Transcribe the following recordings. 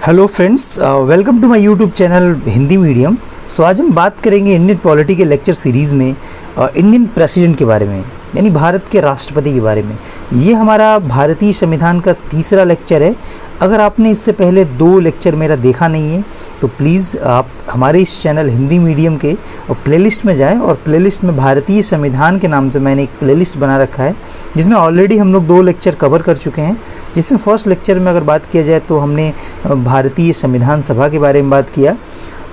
Hello friends, welcome to my YouTube channel Hindi medium. So आज हम बात करेंगे इंडियन पॉलिटी के लेक्चर सीरीज़ में इंडियन प्रेसिडेंट के बारे में, यानी भारत के राष्ट्रपति के बारे में। ये हमारा भारतीय संविधान का तीसरा लेक्चर है। अगर आपने इससे पहले 2 लेक्चर मेरा देखा नहीं है तो प्लीज़ आप हमारे इस चैनल हिंदी मीडियम के प्लेलिस्ट में जाएं और प्लेलिस्ट में भारतीय संविधान के नाम से मैंने एक प्लेलिस्ट बना रखा है जिसमें ऑलरेडी हम लोग 2 लेक्चर कवर कर चुके हैं। जिसमें फर्स्ट लेक्चर में अगर बात किया जाए तो हमने भारतीय संविधान सभा के बारे में बात किया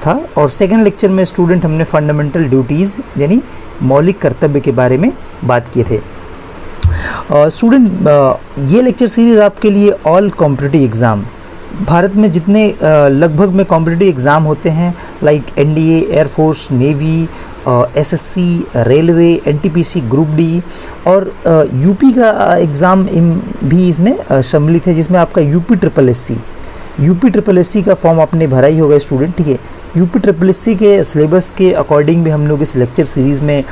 था और सेकंड लेक्चर में स्टूडेंट हमने फंडामेंटल ड्यूटीज़ यानी मौलिक कर्तव्य के बारे में बात किए थे। स्टूडेंट, ये लेक्चर सीरीज़ आपके लिए ऑल कॉम्पिटिटिव एग्ज़ाम, भारत में जितने लगभग में कॉम्पिटिटिव एग्ज़ाम होते हैं like NDA, air force, navy, SSC, railway, NTPC, group D और यूपी का एग्ज़ाम भी इसमें सम्मिलित है जिसमें आपका यूपी ट्रिपल एससी का फॉर्म आपने भरा ही होगा स्टूडेंट, ठीक है। यूपी ट्रिपल एससी के सिलेबस के अकॉर्डिंग भी हम लोग इस लेक्चर सीरीज़ में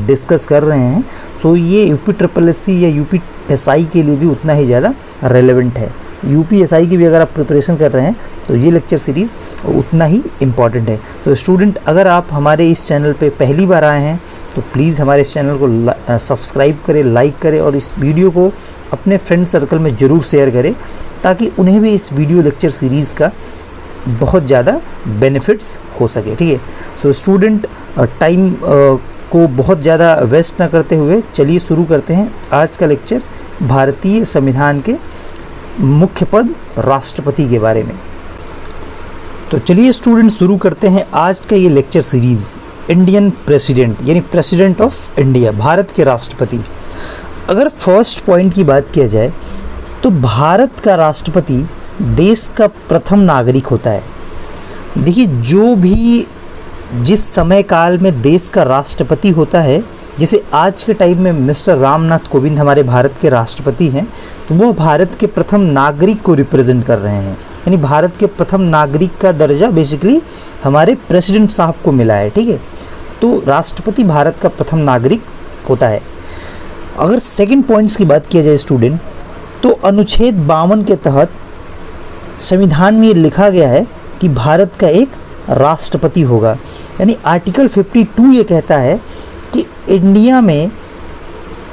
डिस्कस कर रहे हैं। सो ये यूपी ट्रिपल एससी या यूपी एसआई के लिए भी उतना ही ज़्यादा रेलेवेंट है। यूपी एसआई की भी अगर आप प्रिपरेशन कर रहे हैं तो ये लेक्चर सीरीज़ उतना ही इम्पॉर्टेंट है। तो स्टूडेंट, अगर आप हमारे इस चैनल पे पहली बार आए हैं तो प्लीज़ हमारे इस चैनल को सब्सक्राइब करें, लाइक करें और इस वीडियो को अपने फ्रेंड सर्कल में ज़रूर शेयर करें ताकि उन्हें भी इस वीडियो लेक्चर सीरीज़ का बहुत ज़्यादा बेनिफिट्स हो सके, ठीक है। सो स्टूडेंट, टाइम को बहुत ज़्यादा वेस्ट ना करते हुए चलिए शुरू करते हैं आज का लेक्चर भारतीय संविधान के मुख्य पद राष्ट्रपति के बारे में। तो चलिए स्टूडेंट शुरू करते हैं आज का ये लेक्चर सीरीज़ इंडियन प्रेसिडेंट यानी प्रेसिडेंट ऑफ इंडिया, भारत के राष्ट्रपति। अगर फर्स्ट पॉइंट की बात किया जाए तो भारत का राष्ट्रपति देश का प्रथम नागरिक होता है। देखिए, जो भी जिस समय काल में देश का राष्ट्रपति होता है, जैसे आज के टाइम में मिस्टर रामनाथ कोविंद हमारे भारत के राष्ट्रपति हैं, तो वो भारत के प्रथम नागरिक को रिप्रेजेंट कर रहे हैं, यानी भारत के प्रथम नागरिक का दर्जा बेसिकली हमारे प्रेसिडेंट साहब को मिला है, ठीक है। तो राष्ट्रपति भारत का प्रथम नागरिक होता है। अगर सेकंड पॉइंट्स की बात किया जाए स्टूडेंट, तो अनुच्छेद 52 के तहत संविधान में लिखा गया है कि भारत का एक राष्ट्रपति होगा, यानी आर्टिकल 52 ये कहता है कि इंडिया में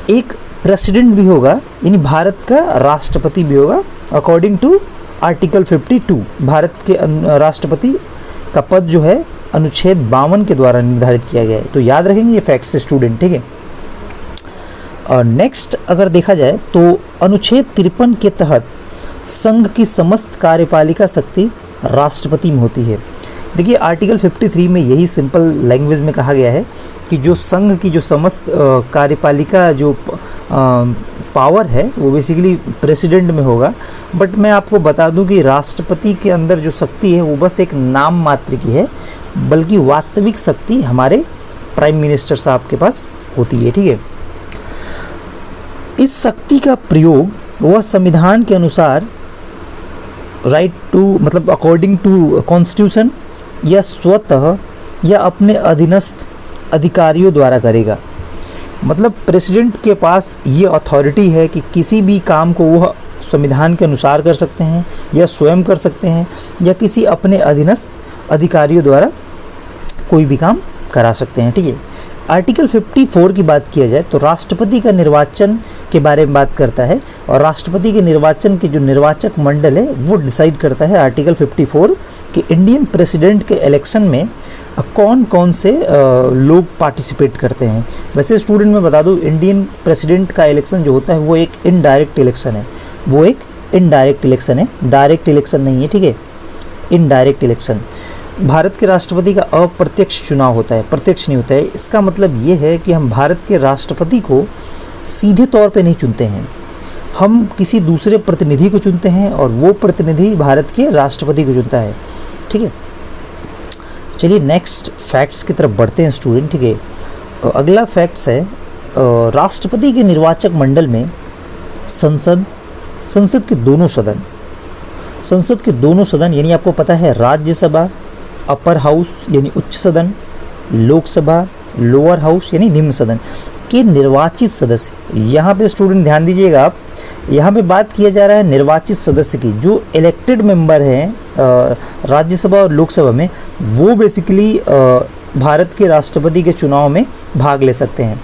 एक प्रेसिडेंट भी होगा, यानी भारत का राष्ट्रपति भी होगा। अकॉर्डिंग टू आर्टिकल 52 भारत के राष्ट्रपति का पद जो है अनुच्छेद 52 के द्वारा निर्धारित किया गया है। तो याद रखेंगे ये फैक्ट्स स्टूडेंट, ठीक है। और नेक्स्ट अगर देखा जाए तो अनुच्छेद 53 के तहत संघ की समस्त कार्यपालिका शक्ति राष्ट्रपति में होती है। देखिए, आर्टिकल 53 में यही सिंपल लैंग्वेज में कहा गया है कि जो संघ की जो समस्त कार्यपालिका जो पावर है वो बेसिकली प्रेसिडेंट में होगा। बट मैं आपको बता दूं कि राष्ट्रपति के अंदर जो शक्ति है वो बस एक नाम मात्र की है, बल्कि वास्तविक शक्ति हमारे प्राइम मिनिस्टर साहब के पास होती है, ठीक है। इस शक्ति का प्रयोग वह संविधान के अनुसार राइट टू मतलब अकॉर्डिंग टू कॉन्स्टिट्यूशन या स्वतः या अपने अधीनस्थ अधिकारियों द्वारा करेगा। मतलब प्रेसिडेंट के पास ये अथॉरिटी है कि किसी भी काम को वह संविधान के अनुसार कर सकते हैं या स्वयं कर सकते हैं या किसी अपने अधीनस्थ अधिकारियों द्वारा कोई भी काम करा सकते हैं, ठीक है। आर्टिकल 54 की बात किया जाए तो राष्ट्रपति का निर्वाचन के बारे में बात करता है और राष्ट्रपति के निर्वाचन के जो निर्वाचक मंडल है वो डिसाइड करता है आर्टिकल 54 कि इंडियन प्रेसिडेंट के इलेक्शन में कौन कौन से लोग पार्टिसिपेट करते हैं। वैसे स्टूडेंट मैं बता दूं, इंडियन प्रेसिडेंट का इलेक्शन जो होता है वो एक इनडायरेक्ट इलेक्शन है, वो एक इनडायरेक्ट इलेक्शन है, डायरेक्ट इलेक्शन नहीं है, ठीक है। इनडायरेक्ट इलेक्शन भारत के राष्ट्रपति का अप्रत्यक्ष चुनाव होता है, प्रत्यक्ष नहीं होता है। इसका मतलब ये है कि हम भारत के राष्ट्रपति को सीधे तौर पे नहीं चुनते हैं, हम किसी दूसरे प्रतिनिधि को चुनते हैं और वो प्रतिनिधि भारत के राष्ट्रपति को चुनता है, ठीक है। चलिए नेक्स्ट फैक्ट्स की तरफ बढ़ते हैं स्टूडेंट, ठीक है। अगला फैक्ट्स है राष्ट्रपति के निर्वाचक मंडल में संसद के दोनों सदन यानी आपको पता है राज्यसभा अपर हाउस यानी उच्च सदन, लोकसभा लोअर हाउस यानी निम्न सदन के निर्वाचित सदस्य। यहाँ पे स्टूडेंट ध्यान दीजिएगा आप यहाँ पे बात किया जा रहा है निर्वाचित सदस्य की। जो इलेक्टेड मेंबर हैं राज्यसभा और लोकसभा में, वो बेसिकली भारत के राष्ट्रपति के चुनाव में भाग ले सकते हैं।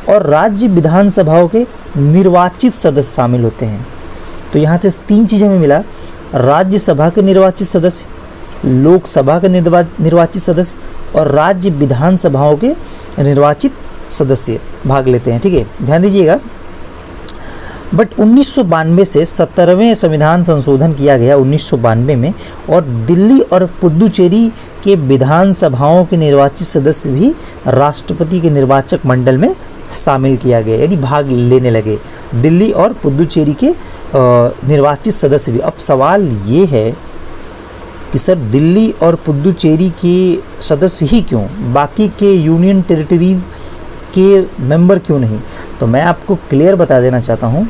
और राज्य विधानसभाओं के निर्वाचित सदस्य शामिल होते हैं। तो यहाँ से 3 चीज़ हमें मिला, राज्यसभा के निर्वाचित सदस्य, लोकसभा के निर्वाचित सदस्य और राज्य विधानसभाओं के निर्वाचित सदस्य भाग लेते हैं। ठीक है, ध्यान दीजिएगा। बट 1992 से 17वें संविधान संशोधन किया गया 1992 में, और दिल्ली और पुडुचेरी के विधानसभाओं के निर्वाचित सदस्य भी राष्ट्रपति के निर्वाचक मंडल में शामिल किया गया, यानी भाग लेने लगे दिल्ली और पुडुचेरी के निर्वाचित सदस्य भी। अब सवाल ये है कि सर दिल्ली और पुडुचेरी के सदस्य ही क्यों, बाकी के यूनियन टेरिटरीज़ के मेंबर क्यों नहीं? तो मैं आपको क्लियर बता देना चाहता हूँ,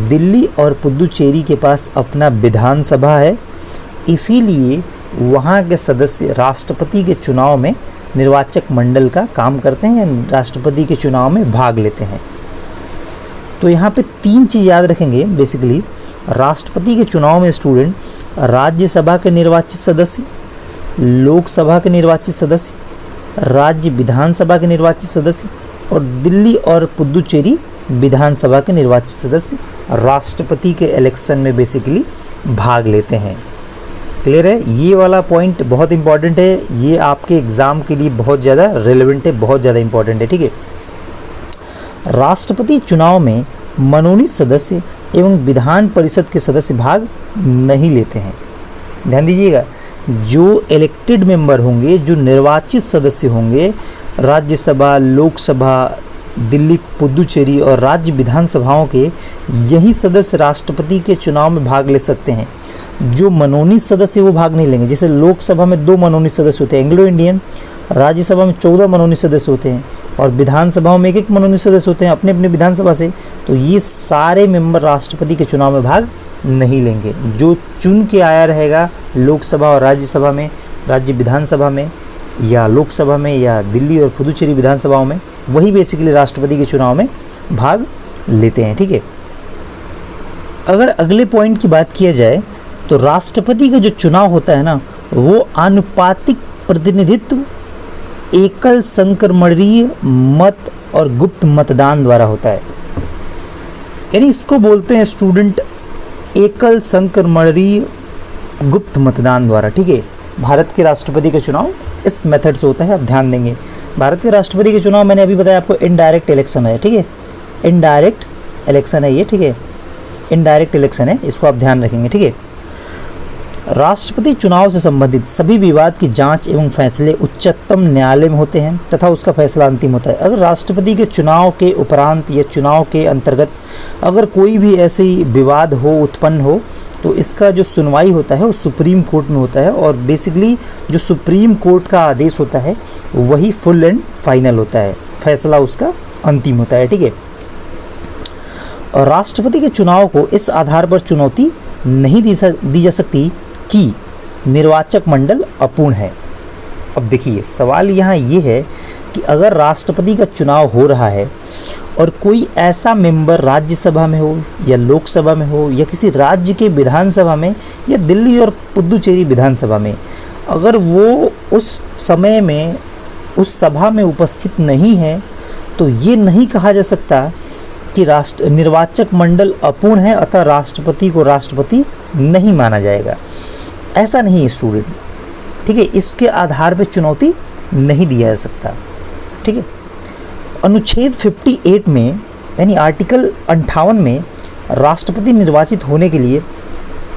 दिल्ली और पुडुचेरी के पास अपना विधानसभा है, इसीलिए वहाँ के सदस्य राष्ट्रपति के चुनाव में निर्वाचक मंडल का काम करते हैं या राष्ट्रपति के चुनाव में भाग लेते हैं। तो यहाँ पे 3 चीज़ याद रखेंगे बेसिकली। राष्ट्रपति के चुनाव में स्टूडेंट राज्यसभा के निर्वाचित सदस्य, लोकसभा के निर्वाचित सदस्य, राज्य विधानसभा के निर्वाचित सदस्य और दिल्ली और पुडुचेरी विधानसभा के निर्वाचित सदस्य राष्ट्रपति के इलेक्शन में बेसिकली भाग लेते हैं। क्लियर है? ये वाला पॉइंट बहुत इंपॉर्टेंट है, ये आपके एग्ज़ाम के लिए बहुत ज़्यादा रेलेवेंट है, बहुत ज़्यादा इंपॉर्टेंट है। ठीक है, राष्ट्रपति चुनाव में मनोनीत सदस्य एवं विधान परिषद के सदस्य भाग नहीं लेते हैं। ध्यान दीजिएगा, जो इलेक्टेड मेंबर होंगे, जो निर्वाचित सदस्य होंगे, राज्यसभा, लोकसभा, दिल्ली, पुडुचेरी और राज्य विधानसभाओं के, यही सदस्य राष्ट्रपति के चुनाव में भाग ले सकते हैं। जो मनोनीत सदस्य वो भाग नहीं लेंगे। जैसे लोकसभा में 2 मनोनीत सदस्य होते हैं एंग्लो इंडियन, राज्यसभा में 14 मनोनीत सदस्य होते हैं और विधानसभाओं में 1-1 मनोनीत सदस्य होते हैं अपने अपने विधानसभा से। तो ये सारे मेंबर राष्ट्रपति के चुनाव में भाग नहीं लेंगे। जो चुन के आया रहेगा लोकसभा और राज्यसभा में, राज्य विधानसभा में या लोकसभा में या दिल्ली और पुडुचेरी विधानसभाओं में, वही बेसिकली राष्ट्रपति के चुनाव में भाग लेते हैं। ठीक है, अगर अगले पॉइंट की बात किया जाए तो राष्ट्रपति का जो चुनाव होता है ना, वो आनुपातिक प्रतिनिधित्व, एकल संक्रमणीय मत और गुप्त मतदान द्वारा होता है। यानी इसको बोलते हैं स्टूडेंट एकल संक्रमणीय गुप्त मतदान द्वारा। ठीक है, भारत के राष्ट्रपति का चुनाव इस मेथड से होता है। आप ध्यान देंगे, भारत के राष्ट्रपति के चुनाव मैंने अभी बताया आपको इनडायरेक्ट इलेक्शन है। ठीक है, इनडायरेक्ट इलेक्शन है ये। ठीक है, इनडायरेक्ट इलेक्शन है, इसको आप ध्यान रखेंगे। ठीक है, राष्ट्रपति चुनाव से संबंधित सभी विवाद की जांच एवं फैसले उच्चतम न्यायालय में होते हैं तथा उसका फैसला अंतिम होता है। अगर राष्ट्रपति के चुनाव के उपरांत या चुनाव के अंतर्गत अगर कोई भी ऐसे विवाद हो, उत्पन्न हो, तो इसका जो सुनवाई होता है वो सुप्रीम कोर्ट में होता है और बेसिकली जो सुप्रीम कोर्ट का आदेश होता है वही फुल एंड फाइनल होता है, फैसला उसका अंतिम होता है। ठीक है, और राष्ट्रपति के चुनाव को इस आधार पर चुनौती नहीं दी जा सकती कि निर्वाचक मंडल अपूर्ण है। अब देखिए, सवाल यहाँ ये है कि अगर राष्ट्रपति का चुनाव हो रहा है और कोई ऐसा मेंबर राज्यसभा में हो या लोकसभा में हो या किसी राज्य के विधानसभा में या दिल्ली और पुडुचेरी विधानसभा में, अगर वो उस समय में उस सभा में उपस्थित नहीं है, तो ये नहीं कहा जा सकता कि निर्वाचक मंडल अपूर्ण है अतः राष्ट्रपति को राष्ट्रपति नहीं माना जाएगा। ऐसा नहीं है स्टूडेंट। ठीक है, इसके आधार पर चुनौती नहीं दिया जा सकता। ठीक है, अनुच्छेद 58 में यानी आर्टिकल 58 में राष्ट्रपति निर्वाचित होने के लिए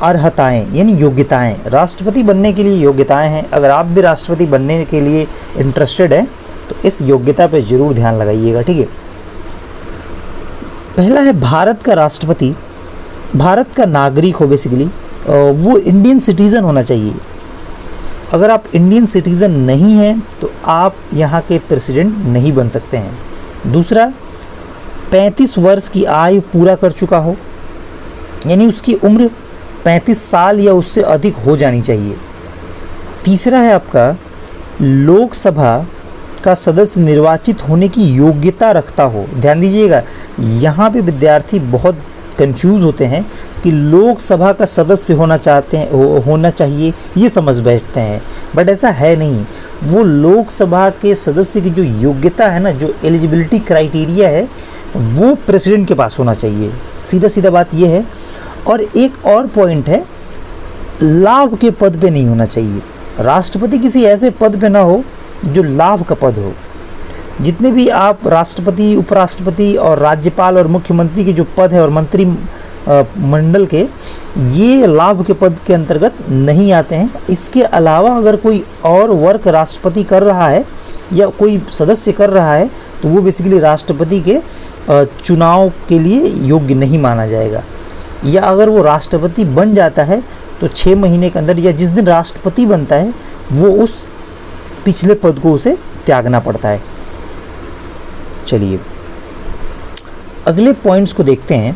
अर्हताएं यानी योग्यताएं, राष्ट्रपति बनने के लिए योग्यताएं हैं। अगर आप भी राष्ट्रपति बनने के लिए इंटरेस्टेड हैं तो इस योग्यता पर जरूर ध्यान लगाइएगा। ठीक है, पहला है भारत का राष्ट्रपति भारत का नागरिक हो, बेसिकली वो इंडियन सिटीज़न होना चाहिए। अगर आप इंडियन सिटीज़न नहीं हैं तो आप यहाँ के प्रेसिडेंट नहीं बन सकते हैं। दूसरा, 35 वर्ष की आयु पूरा कर चुका हो, यानी उसकी उम्र 35 साल या उससे अधिक हो जानी चाहिए। तीसरा है आपका लोकसभा का सदस्य निर्वाचित होने की योग्यता रखता हो। ध्यान दीजिएगा, यहाँ पे विद्यार्थी बहुत कंफ्यूज होते हैं कि लोकसभा का सदस्य होना चाहिए, ये समझ बैठते हैं, बट ऐसा है नहीं। वो लोकसभा के सदस्य की जो योग्यता है ना, जो एलिजिबिलिटी क्राइटेरिया है, वो प्रेसिडेंट के पास होना चाहिए। सीधा सीधा बात ये है। और एक और पॉइंट है, लाभ के पद पे नहीं होना चाहिए। राष्ट्रपति किसी ऐसे पद पे ना हो जो लाभ का पद हो। जितने भी आप राष्ट्रपति, उपराष्ट्रपति और राज्यपाल और मुख्यमंत्री के जो पद है और मंत्री मंडल के, ये लाभ के पद के अंतर्गत नहीं आते हैं। इसके अलावा अगर कोई और वर्क राष्ट्रपति कर रहा है या कोई सदस्य कर रहा है तो वो बेसिकली राष्ट्रपति के चुनाव के लिए योग्य नहीं माना जाएगा। या अगर वो राष्ट्रपति बन जाता है तो 6 महीने के अंदर या जिस दिन राष्ट्रपति बनता है वो उस पिछले पद को उसे त्यागना पड़ता है। चलिए अगले पॉइंट्स को देखते हैं।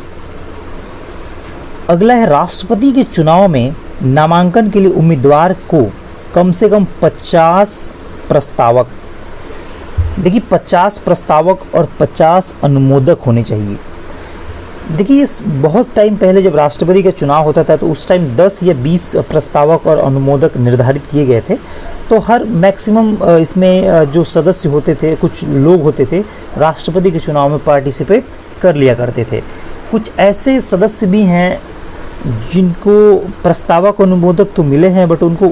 अगला है, राष्ट्रपति के चुनाव में नामांकन के लिए उम्मीदवार को कम से कम 50 प्रस्तावक, देखिए 50 प्रस्तावक और 50 अनुमोदक होने चाहिए। देखिए इस बहुत टाइम पहले जब राष्ट्रपति का चुनाव होता था तो उस टाइम 10 या 20 प्रस्तावक और अनुमोदक निर्धारित किए गए थे। तो हर मैक्सिमम इसमें जो सदस्य होते थे, कुछ लोग होते थे, राष्ट्रपति के चुनाव में पार्टिसिपेट कर लिया करते थे। कुछ ऐसे सदस्य भी हैं जिनको प्रस्तावक अनुमोदक तो मिले हैं बट उनको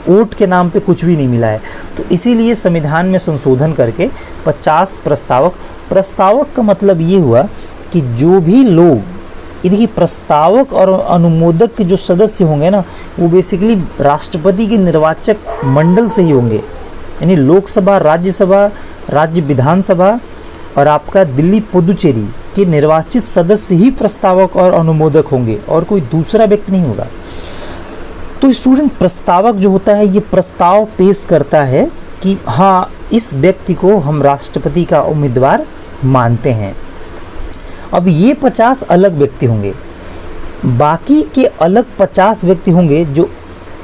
वोट के नाम पे कुछ भी नहीं मिला है। तो इसीलिए संविधान में संशोधन करके 50 प्रस्तावक का मतलब ये हुआ कि जो भी लोग, देखिए प्रस्तावक और अनुमोदक के जो सदस्य होंगे ना, वो बेसिकली राष्ट्रपति के निर्वाचक मंडल से ही होंगे। यानी लोकसभा, राज्यसभा, राज्य विधानसभा और आपका दिल्ली पुदुचेरी के निर्वाचित सदस्य ही प्रस्तावक और अनुमोदक होंगे और कोई दूसरा व्यक्ति नहीं होगा। तो स्टूडेंट, प्रस्तावक जो होता है ये प्रस्ताव पेश करता है कि हाँ, इस व्यक्ति को हम राष्ट्रपति का उम्मीदवार मानते हैं। अब ये 50 अलग व्यक्ति होंगे, बाकी के अलग 50 व्यक्ति होंगे जो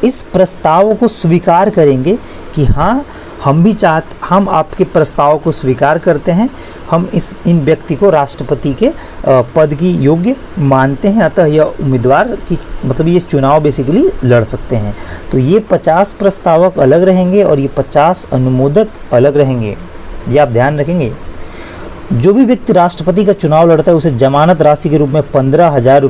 इस प्रस्ताव को स्वीकार करेंगे कि हाँ, हम आपके प्रस्ताव को स्वीकार करते हैं, हम इन व्यक्ति को राष्ट्रपति के पद की योग्य मानते हैं, अतः यह उम्मीदवार की मतलब ये चुनाव बेसिकली लड़ सकते हैं। तो ये 50 प्रस्तावक अलग रहेंगे और ये 50 अनुमोदक अलग रहेंगे, ये आप ध्यान रखेंगे। जो भी व्यक्ति राष्ट्रपति का चुनाव लड़ता है उसे जमानत राशि के रूप में 15,000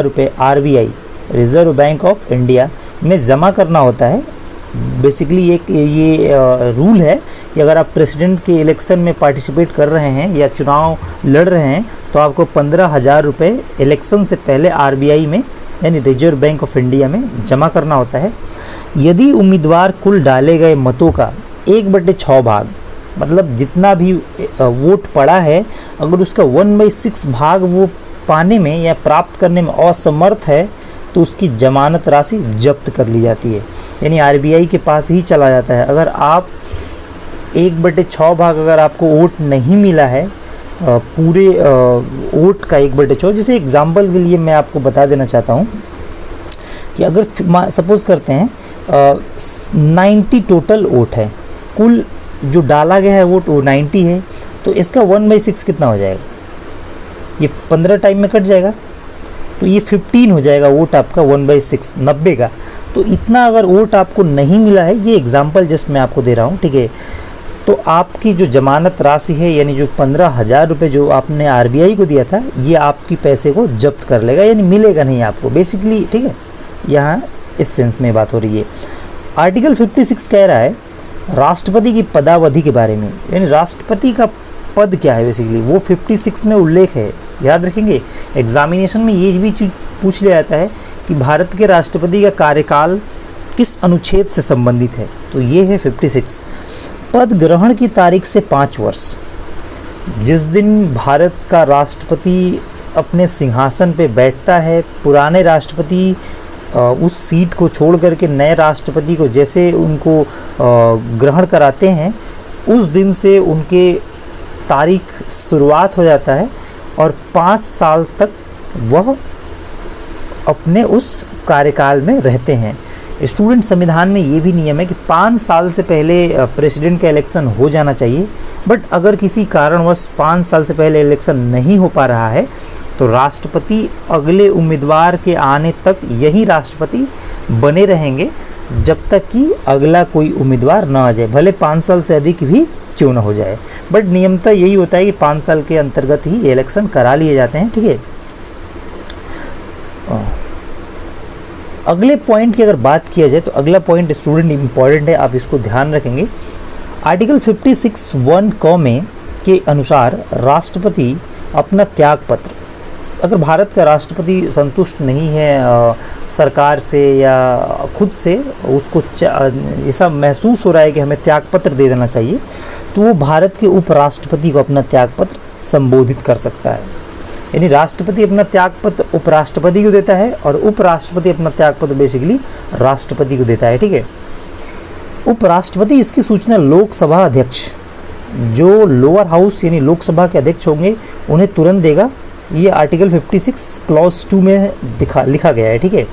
रुपये RBI, reserve bank of India में जमा करना होता है। बेसिकली एक ये रूल है कि अगर आप प्रेसिडेंट के इलेक्शन में पार्टिसिपेट कर रहे हैं या चुनाव लड़ रहे हैं तो आपको 15,000 रुपये इलेक्शन से पहले RBI में यानी रिजर्व बैंक ऑफ इंडिया में जमा करना होता है। यदि उम्मीदवार कुल डाले गए मतों का 1/6 भाग, मतलब जितना भी वोट पड़ा है, अगर उसका 1/6 भाग वो पाने में या प्राप्त करने में असमर्थ है तो उसकी जमानत राशि जब्त कर ली जाती है, यानी RBI के पास ही चला जाता है। अगर आप 1/6 भाग अगर आपको वोट नहीं मिला है, पूरे वोट का 1/6, जैसे एग्जाम्पल के लिए मैं आपको बता देना चाहता हूँ कि अगर सपोज़ करते हैं 90 टोटल वोट है, कुल जो डाला गया है वोट वो 90 है, तो इसका 1/6 कितना हो जाएगा? ये 15 टाइम में कट जाएगा, तो ये 15 हो जाएगा वोट आपका 1/6, 90 का। तो इतना अगर वोट आपको नहीं मिला है, ये एग्जाम्पल जस्ट मैं आपको दे रहा हूँ, ठीक है, तो आपकी जो जमानत राशि है यानी जो 15,000 रुपये जो आपने RBI को दिया था, ये आपकी पैसे को जब्त कर लेगा, यानी मिलेगा नहीं आपको बेसिकली, ठीक है। यहाँ इस सेंस में बात हो रही है। आर्टिकल 56 कह रहा है राष्ट्रपति की पदावधि के बारे में, यानी राष्ट्रपति का पद क्या है बेसिकली, वो 56 में उल्लेख है। याद रखेंगे, एग्जामिनेशन में ये भी चीज़ पूछ लिया जाता है कि भारत के राष्ट्रपति का कार्यकाल किस अनुच्छेद से संबंधित है, तो ये है 56। पद ग्रहण की तारीख से 5 वर्ष, जिस दिन भारत का राष्ट्रपति अपने सिंहासन पे बैठता है, पुराने राष्ट्रपति उस सीट को छोड़ करके नए राष्ट्रपति को जैसे उनको ग्रहण कराते हैं, उस दिन से उनके तारीख शुरुआत हो जाता है और 5 साल तक वह अपने उस कार्यकाल में रहते हैं। स्टूडेंट संविधान में ये भी नियम है कि 5 साल से पहले प्रेसिडेंट का इलेक्शन हो जाना चाहिए, बट अगर किसी कारणवश 5 साल से पहले इलेक्शन नहीं हो पा रहा है तो राष्ट्रपति अगले उम्मीदवार के आने तक यही राष्ट्रपति बने रहेंगे जब तक कि अगला कोई उम्मीदवार ना आ जाए, भले 5 साल से अधिक भी क्यों ना हो जाए। बट नियमतः यही होता है कि 5 साल के अंतर्गत ही इलेक्शन करा लिए जाते हैं, ठीक है। अगले पॉइंट की अगर बात किया जाए तो अगला पॉइंट स्टूडेंट इम्पॉर्टेंट है, आप इसको ध्यान रखेंगे। आर्टिकल 56(1) क में के अनुसार राष्ट्रपति अपना त्याग पत्र, अगर भारत का राष्ट्रपति संतुष्ट नहीं है सरकार से या खुद से, उसको ऐसा महसूस हो रहा है कि हमें त्यागपत्र दे देना चाहिए, तो वो भारत के उपराष्ट्रपति को अपना त्यागपत्र संबोधित कर सकता है। यानी राष्ट्रपति अपना त्यागपत्र उपराष्ट्रपति को देता है और उपराष्ट्रपति अपना त्यागपत्र बेसिकली राष्ट्रपति को देता है, ठीक है। उपराष्ट्रपति इसकी सूचना लोकसभा अध्यक्ष, जो लोअर हाउस यानी लोकसभा के अध्यक्ष होंगे, उन्हें तुरंत देगा। ये आर्टिकल 56 क्लॉज 2 में लिखा गया है, ठीक है।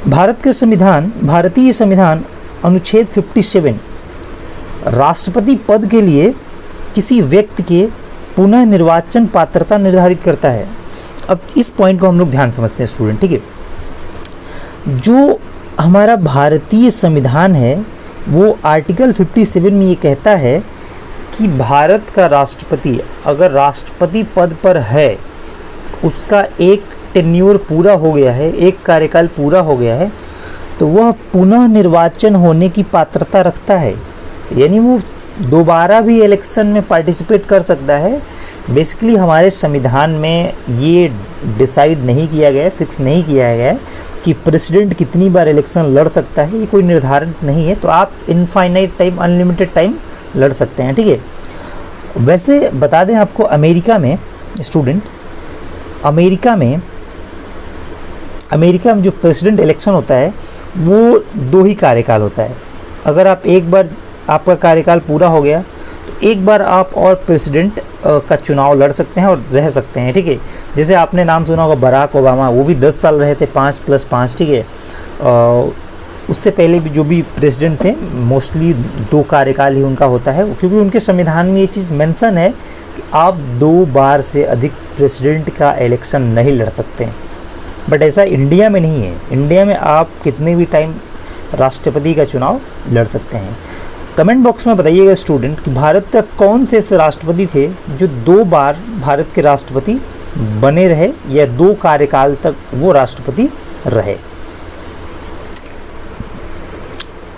भारतीय संविधान अनुच्छेद 57 राष्ट्रपति पद के लिए किसी व्यक्ति के पुनः निर्वाचन पात्रता निर्धारित करता है। अब इस पॉइंट को हम लोग ध्यान समझते हैं स्टूडेंट, ठीक है। जो हमारा भारतीय संविधान है वो आर्टिकल 57 में ये कहता है कि भारत का राष्ट्रपति अगर राष्ट्रपति पद पर है, उसका एक टेन्योर पूरा हो गया है, एक कार्यकाल पूरा हो गया है, तो वह पुनः निर्वाचन होने की पात्रता रखता है। यानी वो दोबारा भी इलेक्शन में पार्टिसिपेट कर सकता है। बेसिकली हमारे संविधान में ये डिसाइड नहीं किया गया है, फिक्स नहीं किया गया है कि प्रेसिडेंट कितनी बार इलेक्शन लड़ सकता है, ये कोई निर्धारित नहीं है। तो आप इनफाइनाइट टाइम, अनलिमिटेड टाइम लड़ सकते हैं, ठीक है। वैसे बता दें आपको, अमेरिका में स्टूडेंट, अमेरिका में जो प्रेसिडेंट इलेक्शन होता है वो 2 ही कार्यकाल होता है। अगर आप एक बार आपका कार्यकाल पूरा हो गया तो एक बार आप और प्रेसिडेंट का चुनाव लड़ सकते हैं और रह सकते हैं, ठीक है। जैसे आपने नाम सुना होगा बराक ओबामा, वो भी 10 साल रहे थे, 5+5, ठीक है। उससे पहले भी जो भी प्रेसिडेंट थे मोस्टली 2 कार्यकाल ही उनका होता है, क्योंकि उनके संविधान में ये चीज़ मेंशन है कि आप 2 बार से अधिक प्रेसिडेंट का इलेक्शन नहीं लड़ सकते हैं। बट ऐसा इंडिया में नहीं है। इंडिया में आप कितने भी टाइम राष्ट्रपति का चुनाव लड़ सकते हैं। कमेंट बॉक्स में बताइएगा स्टूडेंट कि भारत के कौन से ऐसे राष्ट्रपति थे जो 2 बार भारत के राष्ट्रपति बने रहे या 2 कार्यकाल तक वो राष्ट्रपति रहे।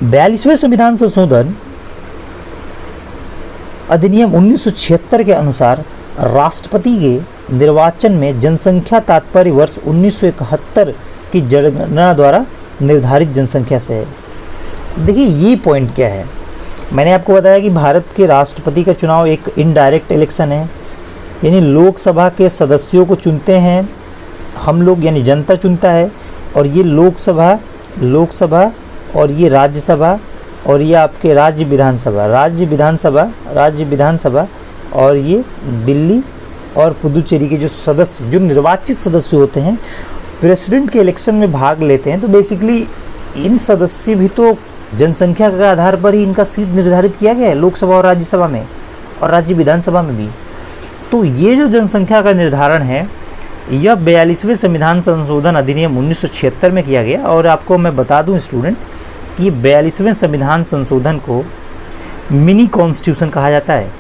42वें संविधान संशोधन अधिनियम 1976 के अनुसार राष्ट्रपति के निर्वाचन में जनसंख्या तात्पर्य वर्ष 1971 की जनगणना द्वारा निर्धारित जनसंख्या से है। देखिए ये पॉइंट क्या है, मैंने आपको बताया कि भारत के राष्ट्रपति का चुनाव एक इनडायरेक्ट इलेक्शन है, यानी लोकसभा के सदस्यों को चुनते हैं हम लोग, यानी जनता चुनता है। और ये लोकसभा और ये राज्यसभा और ये आपके राज्य विधानसभा और ये दिल्ली और पुदुचेरी के जो सदस्य, जो निर्वाचित सदस्य होते हैं, प्रेसिडेंट के इलेक्शन में भाग लेते हैं। तो बेसिकली इन सदस्य भी तो जनसंख्या के आधार पर ही इनका सीट निर्धारित किया गया है लोकसभा और राज्यसभा में और राज्य विधानसभा में भी। तो ये जो जनसंख्या का निर्धारण है यह 42वें संविधान संशोधन अधिनियम 1976 में किया गया। और आपको मैं बता दूं स्टूडेंट कि 42वें संविधान संशोधन को मिनी कॉन्स्टिट्यूशन कहा जाता है।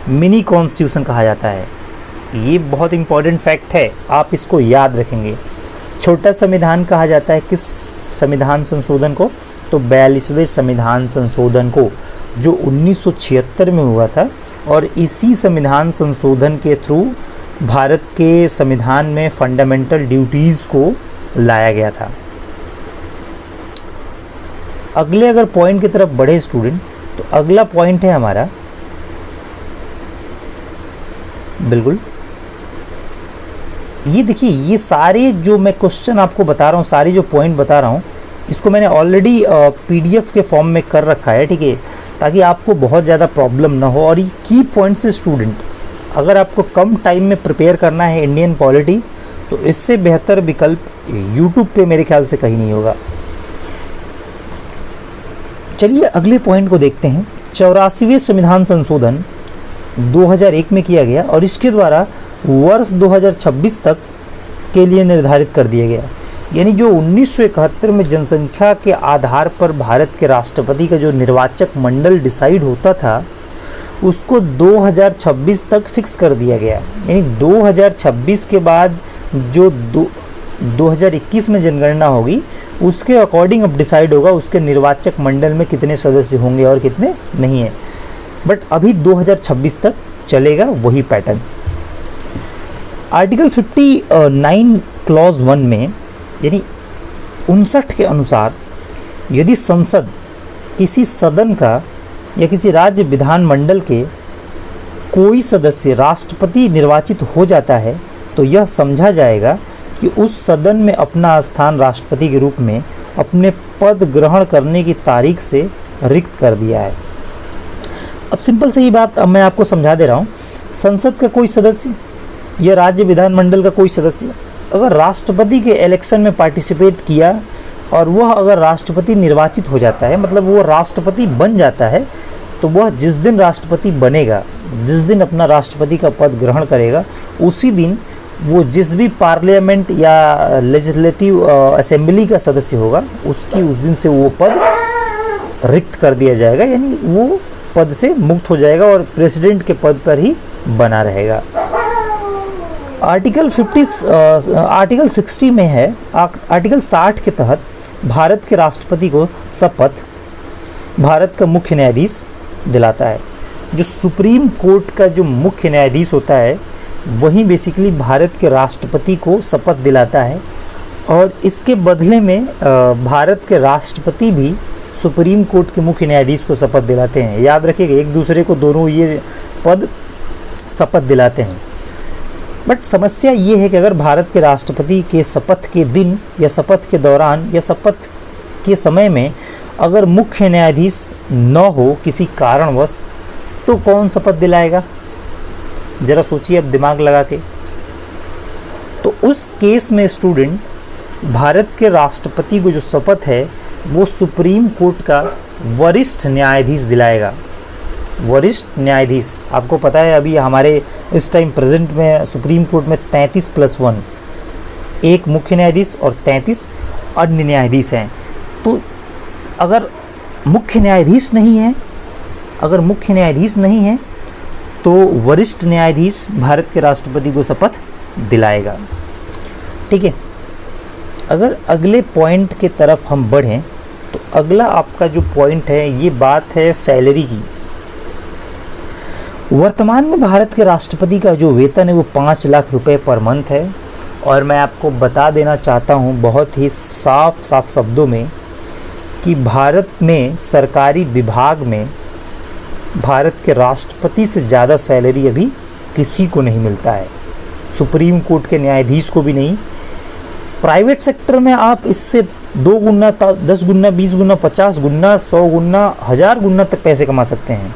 मिनी कॉन्स्टिट्यूशन कहा जाता है। ये बहुत इंपॉर्टेंट फैक्ट है, आप इसको याद रखेंगे। छोटा संविधान कहा जाता है किस संविधान संशोधन को? तो 42वें संविधान संशोधन को, जो 1976 में हुआ था। और इसी संविधान संशोधन के थ्रू भारत के संविधान में फंडामेंटल ड्यूटीज़ को लाया गया था। अगले अगर पॉइंट की तरफ बढ़े स्टूडेंट, तो अगला पॉइंट है हमारा, बिल्कुल ये देखिए, ये सारे जो मैं क्वेश्चन आपको बता रहा हूँ, सारे जो पॉइंट बता रहा हूँ, इसको मैंने ऑलरेडी PDF के फॉर्म में कर रखा है, ठीक है, ताकि आपको बहुत ज़्यादा प्रॉब्लम ना हो। और ये की पॉइंट्स से स्टूडेंट, अगर आपको कम टाइम में प्रिपेयर करना है इंडियन पॉलिटी, तो इससे बेहतर विकल्प यूट्यूब पे मेरे ख्याल से कहीं नहीं होगा। चलिए अगले पॉइंट को देखते हैं। 84वें संविधान संशोधन 2001 में किया गया और इसके द्वारा वर्ष 2026 तक के लिए निर्धारित कर दिया गया। यानी जो 1971 में जनसंख्या के आधार पर भारत के राष्ट्रपति का जो निर्वाचक मंडल डिसाइड होता था, उसको 2026 तक फिक्स कर दिया गया। यानी 2026 के बाद जो 2021 में जनगणना होगी उसके अकॉर्डिंग अब डिसाइड होगा उसके निर्वाचक मंडल में कितने सदस्य होंगे और कितने नहीं है। बट अभी 2026 तक चलेगा वही पैटर्न। आर्टिकल 59 क्लॉज 1 में यानी 59 के अनुसार यदि संसद किसी सदन का या किसी राज्य विधानमंडल के कोई सदस्य राष्ट्रपति निर्वाचित हो जाता है तो यह समझा जाएगा कि उस सदन में अपना स्थान राष्ट्रपति के रूप में अपने पद ग्रहण करने की तारीख से रिक्त कर दिया है। अब सिंपल सी बात अब मैं आपको समझा दे रहा हूँ। संसद का कोई सदस्य या राज्य विधानमंडल का कोई सदस्य अगर राष्ट्रपति के इलेक्शन में पार्टिसिपेट किया और वह अगर राष्ट्रपति निर्वाचित हो जाता है, मतलब वो राष्ट्रपति बन जाता है, तो वह जिस दिन राष्ट्रपति बनेगा, जिस दिन अपना राष्ट्रपति का पद ग्रहण करेगा, उसी दिन वो जिस भी पार्लियामेंट या लेजिस्लेटिव असेंबली का सदस्य होगा उसकी उस दिन से वो पद रिक्त कर दिया जाएगा। यानी वो पद से मुक्त हो जाएगा और प्रेसिडेंट के पद पर ही बना रहेगा। आर्टिकल 60 में है, आर्टिकल 60 के तहत भारत के राष्ट्रपति को शपथ भारत का मुख्य न्यायाधीश दिलाता है। जो सुप्रीम कोर्ट का जो मुख्य न्यायाधीश होता है वही बेसिकली भारत के राष्ट्रपति को शपथ दिलाता है और इसके बदले में भारत के राष्ट्रपति भी सुप्रीम कोर्ट के मुख्य न्यायाधीश को शपथ दिलाते हैं। याद रखिएगा, एक दूसरे को दोनों ये पद शपथ दिलाते हैं। बट समस्या ये है कि अगर भारत के राष्ट्रपति के शपथ के दिन या शपथ के दौरान या शपथ के समय में अगर मुख्य न्यायाधीश न हो किसी कारणवश, तो कौन शपथ दिलाएगा? ज़रा सोचिए अब दिमाग लगा के। तो उस केस में स्टूडेंट भारत के राष्ट्रपति को जो शपथ है वो सुप्रीम कोर्ट का वरिष्ठ न्यायाधीश दिलाएगा। वरिष्ठ न्यायाधीश, आपको पता है अभी हमारे इस टाइम प्रेजेंट में सुप्रीम कोर्ट में 33+1 एक मुख्य न्यायाधीश और 33 अन्य न्यायाधीश हैं। तो अगर मुख्य न्यायाधीश नहीं है तो वरिष्ठ न्यायाधीश भारत के राष्ट्रपति को शपथ दिलाएगा। ठीक है, अगर अगले पॉइंट के तरफ हम बढ़ें तो अगला आपका जो पॉइंट है ये बात है सैलरी की। वर्तमान में भारत के राष्ट्रपति का जो वेतन है वो 5 लाख रुपए पर मंथ है और मैं आपको बता देना चाहता हूँ बहुत ही साफ शब्दों में कि भारत में सरकारी विभाग में भारत के राष्ट्रपति से ज़्यादा सैलरी अभी किसी को नहीं मिलता है, सुप्रीम कोर्ट के न्यायाधीश को भी नहीं। प्राइवेट सेक्टर में आप इससे 2 गुना, 10 गुना, 20 गुना, 50 गुना, 100 गुना, 1000 गुना तक पैसे कमा सकते हैं।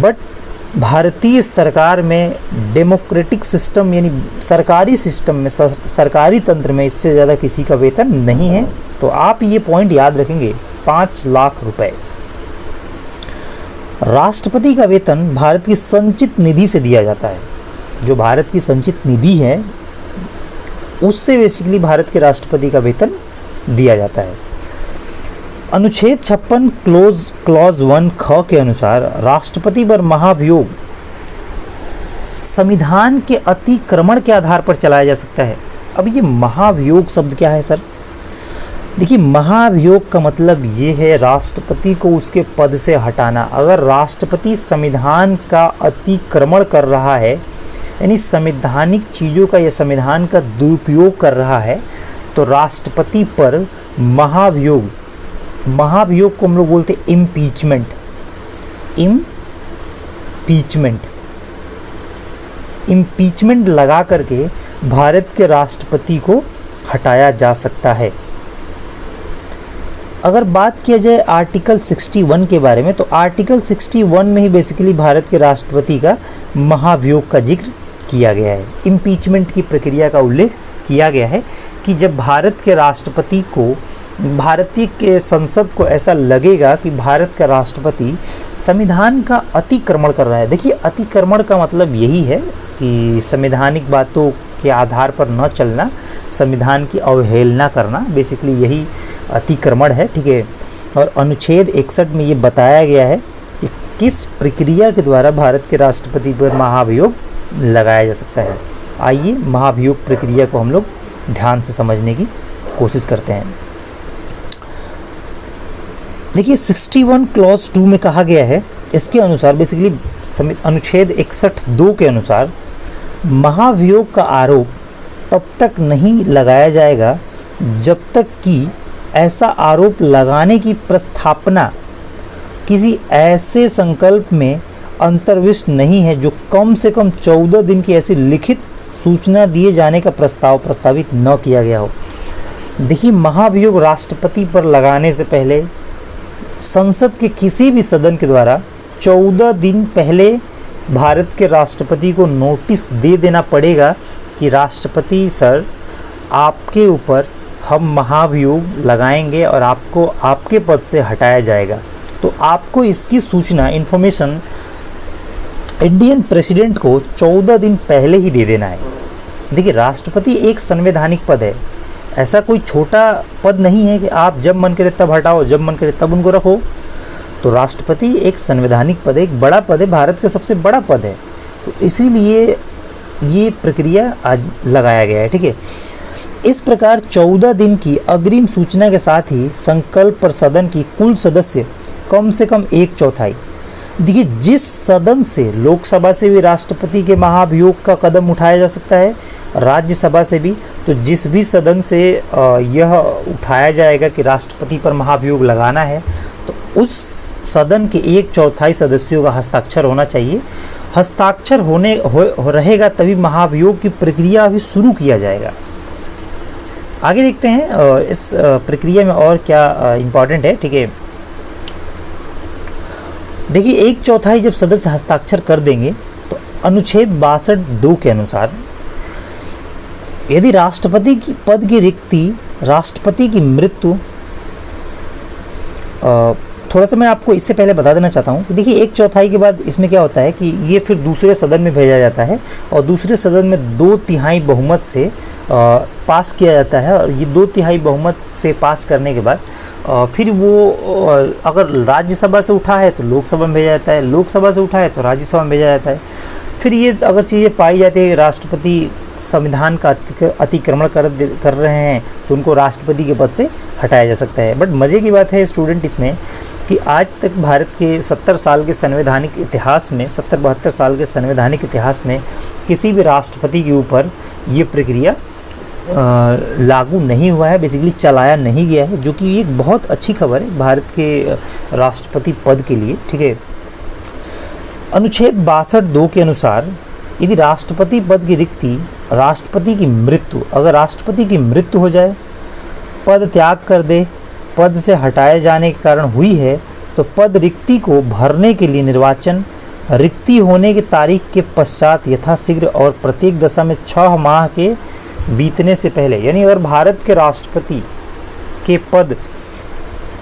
बट भारतीय सरकार में डेमोक्रेटिक सिस्टम यानी सरकारी सिस्टम में, सरकारी तंत्र में इससे ज़्यादा किसी का वेतन नहीं है। तो आप ये पॉइंट याद रखेंगे, 5 लाख रुपए। राष्ट्रपति का वेतन भारत की संचित निधि से दिया जाता है। जो भारत की संचित निधि है उससे बेसिकली भारत के राष्ट्रपति का वेतन दिया जाता है। अनुच्छेद 56 क्लॉज 1 ख के अनुसार राष्ट्रपति पर महाभियोग संविधान के अतिक्रमण के आधार पर चलाया जा सकता है। अब ये महाभियोग शब्द क्या है सर? देखिए, महाभियोग का मतलब ये है राष्ट्रपति को उसके पद से हटाना। अगर राष्ट्रपति संविधान का अतिक्रमण कर रहा है यानी संवैधानिक चीज़ों का या संविधान का दुरुपयोग कर रहा है तो राष्ट्रपति पर महाभियोग को हम लोग बोलते हैं इम्पीचमेंट लगा करके भारत के राष्ट्रपति को हटाया जा सकता है। अगर बात किया जाए आर्टिकल 61 के बारे में तो आर्टिकल 61 में ही बेसिकली भारत के राष्ट्रपति का महाभियोग का जिक्र किया गया है, इम्पीचमेंट की प्रक्रिया का उल्लेख किया गया है कि जब भारत के राष्ट्रपति को, भारतीय के संसद को ऐसा लगेगा कि भारत का राष्ट्रपति संविधान का अतिक्रमण कर रहा है। देखिए, अतिक्रमण का मतलब यही है कि संवैधानिक बातों के आधार पर न चलना, संविधान की अवहेलना करना, बेसिकली यही अतिक्रमण है, ठीक है। और अनुच्छेद 61 में ये बताया गया है कि किस प्रक्रिया के द्वारा भारत के राष्ट्रपति पर महाभियोग लगाया जा सकता है। आइए महाभियोग प्रक्रिया को हम लोग ध्यान से समझने की कोशिश करते हैं। देखिए 61 क्लॉज 2 में कहा गया है, इसके अनुसार बेसिकली अनुच्छेद 61(2) के अनुसार महाभियोग का आरोप तब तक नहीं लगाया जाएगा जब तक कि ऐसा आरोप लगाने की प्रस्तावना किसी ऐसे संकल्प में अंतर्विष्ट नहीं है जो कम से कम 14 दिन की ऐसी लिखित सूचना दिए जाने का प्रस्तावित न किया गया हो। देखिए, महाभियोग राष्ट्रपति पर लगाने से पहले संसद के किसी भी सदन के द्वारा 14 दिन पहले भारत के राष्ट्रपति को नोटिस दे देना पड़ेगा कि राष्ट्रपति सर, आपके ऊपर हम महाभियोग लगाएंगे और आपको आपके पद से हटाया जाएगा। तो आपको इसकी सूचना, इन्फॉर्मेशन इंडियन प्रेसिडेंट को 14 दिन पहले ही दे देना है। देखिए, राष्ट्रपति एक संवैधानिक पद है, ऐसा कोई छोटा पद नहीं है कि आप जब मन करे तब हटाओ, जब मन करे तब उनको रखो। तो राष्ट्रपति एक संवैधानिक पद है, एक बड़ा पद है, भारत का सबसे बड़ा पद है। तो इसीलिए ये प्रक्रिया आज लगाया गया है, ठीक है। इस प्रकार 14 दिन की अग्रिम सूचना के साथ ही संकल्प पर सदन की कुल सदस्य कम से कम 1/4। देखिए, जिस सदन से, लोकसभा से भी राष्ट्रपति के महाभियोग का कदम उठाया जा सकता है, राज्यसभा से भी, तो जिस भी सदन से यह उठाया जाएगा कि राष्ट्रपति पर महाभियोग लगाना है, तो उस सदन के 1/4 सदस्यों का हस्ताक्षर होना चाहिए। हस्ताक्षर रहेगा तभी महाभियोग की प्रक्रिया भी शुरू किया जाएगा। आगे देखते हैं इस प्रक्रिया में और क्या इम्पोर्टेंट है, ठीक है। देखिए, 1/4 जब सदस्य हस्ताक्षर कर देंगे तो अनुच्छेद 62(2) के अनुसार यदि राष्ट्रपति की पद की रिक्ति, राष्ट्रपति की मृत्यु, थोड़ा सा मैं आपको इससे पहले बता देना चाहता हूँ कि देखिए 1/4 के बाद इसमें क्या होता है कि ये फिर दूसरे सदन में भेजा जाता है और दूसरे सदन में 2/3 बहुमत से पास किया जाता है। और ये 2/3 बहुमत से पास करने के बाद फिर वो अगर राज्यसभा से उठा है तो लोकसभा में भेजा जाता है, लोकसभा से उठा है तो राज्यसभा में भेजा जाता है। फिर ये अगर चीज़ें पाई जाती है कि राष्ट्रपति संविधान का अतिक्रमण कर रहे हैं तो उनको राष्ट्रपति के पद से हटाया जा सकता है। बट मज़े की बात है स्टूडेंट इसमें कि आज तक भारत के 70 साल के संवैधानिक इतिहास में, 70-72 साल के संवैधानिक इतिहास में किसी भी राष्ट्रपति के ऊपर ये प्रक्रिया लागू नहीं हुआ है, बेसिकली चलाया नहीं गया है, जो कि एक बहुत अच्छी खबर है भारत के राष्ट्रपति पद के लिए, ठीक है। अनुच्छेद 62(2) के अनुसार यदि राष्ट्रपति पद की रिक्ति, राष्ट्रपति की मृत्यु, अगर राष्ट्रपति की मृत्यु हो जाए, पद त्याग कर दे, पद से हटाए जाने के कारण हुई है, तो पद रिक्ति को भरने के लिए निर्वाचन रिक्ति होने की तारीख के पश्चात यथाशीघ्र और प्रत्येक दशा में 6 माह के बीतने से पहले, यानी अगर भारत के राष्ट्रपति के पद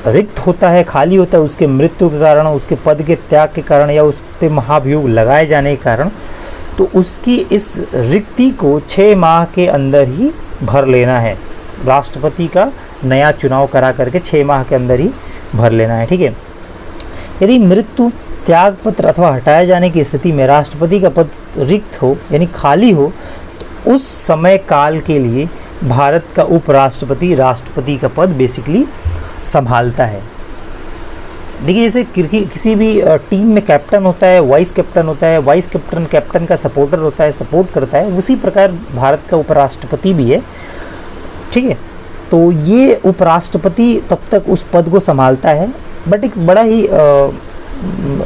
रिक्त होता है, खाली होता है उसके मृत्यु के कारण, उसके पद के त्याग के कारण या उस पर महाभियोग लगाए जाने के कारण, तो उसकी इस रिक्ति को 6 माह के अंदर ही भर लेना है। राष्ट्रपति का नया चुनाव करा करके 6 माह के अंदर ही भर लेना है, ठीक है। यदि मृत्यु, त्यागपत्र अथवा हटाए जाने की स्थिति में राष्ट्रपति का पद रिक्त हो यानी खाली हो, तो उस समय काल के लिए भारत का उपराष्ट्रपति राष्ट्रपति का पद बेसिकली संभालता है। देखिए, जैसे किसी भी टीम में कैप्टन होता है, वाइस कैप्टन होता है, वाइस कैप्टन कैप्टन का सपोर्टर होता है, सपोर्ट करता है, उसी प्रकार भारत का उपराष्ट्रपति भी है, ठीक है। तो ये उपराष्ट्रपति तब तक उस पद को संभालता है। बट एक बड़ा ही